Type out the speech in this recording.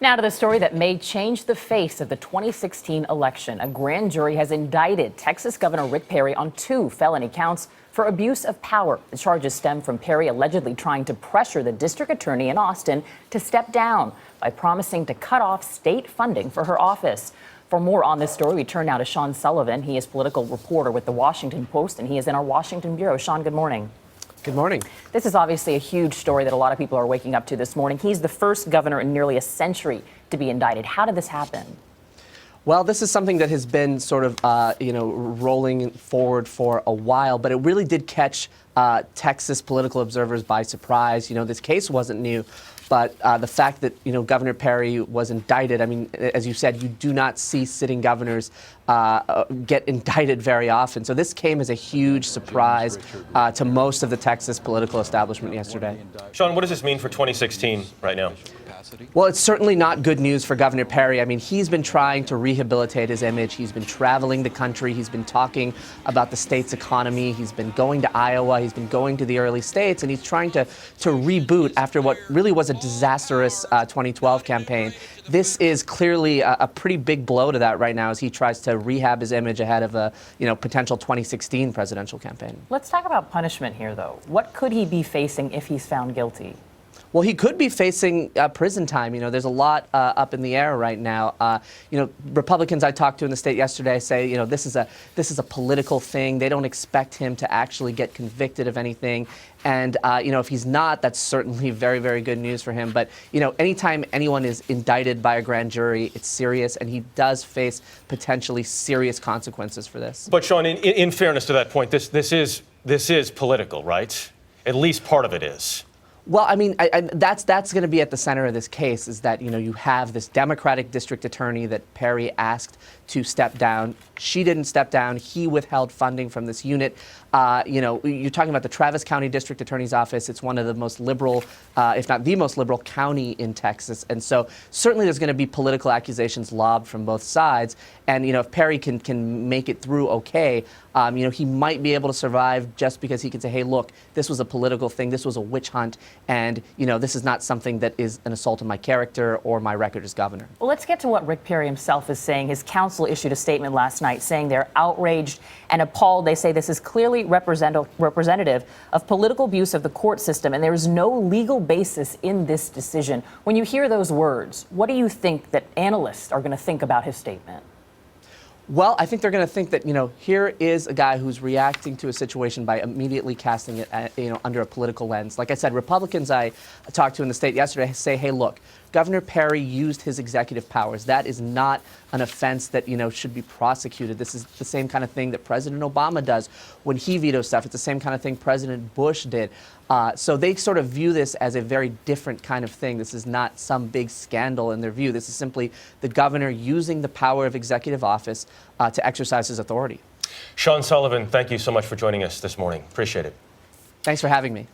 Now to the story that may change the face of the 2016 election. A grand jury has indicted Texas Governor Rick Perry on 2 felony counts for abuse of power. The charges stem from Perry allegedly trying to pressure the district attorney in Austin to step down by promising to cut off state funding for her office. For more on this story, we turn now to Sean Sullivan. He is political reporter with the Washington Post, and he is in our Washington bureau. Sean, good morning. Good morning. This is obviously a huge story that a lot of people are waking up to this morning. He's the first governor in nearly a century to be indicted. How did this happen? Well, this is something that has been sort of, rolling forward for a while, but it really did catch Texas political observers by surprise. This case wasn't new, but the fact that, Governor Perry was indicted, I mean, as you said, you do not see sitting governors get indicted very often. So this came as a huge surprise to most of the Texas political establishment yesterday. Sean, what does this mean for 2016 right now? Well, it's certainly not good news for Governor Perry. I mean, he's been trying to rehabilitate his image. He's been traveling the country. He's been talking about the state's economy. He's been going to Iowa. He's been going to the early states, and he's trying to reboot after what really was a disastrous 2012 campaign. This is clearly a pretty big blow to that right now as he tries to rehab his image ahead of a potential 2016 presidential campaign. Let's talk about punishment here, though. What could he be facing if he's found guilty? Well, he could be facing prison time. There's a lot up in the air right now. Republicans I talked to in the state yesterday say, this is a political thing. They don't expect him to actually get convicted of anything. And, if he's not, that's certainly very, very good news for him. But, anytime anyone is indicted by a grand jury, it's serious, and he does face potentially serious consequences for this. But, Sean, in fairness to that point, this is political, right? At least part of it is. Well, I mean, that's going to be at the center of this case, is that, you have this Democratic district attorney that Perry asked to step down. She didn't step down. He withheld funding from this unit. You're talking about the Travis County District Attorney's Office. It's one of the most liberal, if not the most liberal county in Texas. And so certainly there's going to be political accusations lobbed from both sides. And, if Perry can make it through okay, he might be able to survive just because he can say, hey, look, this was a political thing. This was a witch hunt. And, this is not something that is an assault on my character or my record as governor. Well, let's get to what Rick Perry himself is saying. His counsel issued a statement last night saying they're outraged and appalled. They say this is clearly representative of political abuse of the court system, and there is no legal basis in this decision. When you hear those words, what do you think that analysts are going to think about his statement? Well, I think they're going to think that, here is a guy who's reacting to a situation by immediately casting it, under a political lens. Like I said, Republicans I talked to in the state yesterday say, hey, look, Governor Perry used his executive powers. That is not an offense that, should be prosecuted. This is the same kind of thing that President Obama does when he vetoes stuff. It's the same kind of thing President Bush did. So they sort of view this as a very different kind of thing. This is not some big scandal in their view. This is simply the governor using the power of executive office to exercise his authority. Sean Sullivan, thank you so much for joining us this morning. Appreciate it. Thanks for having me.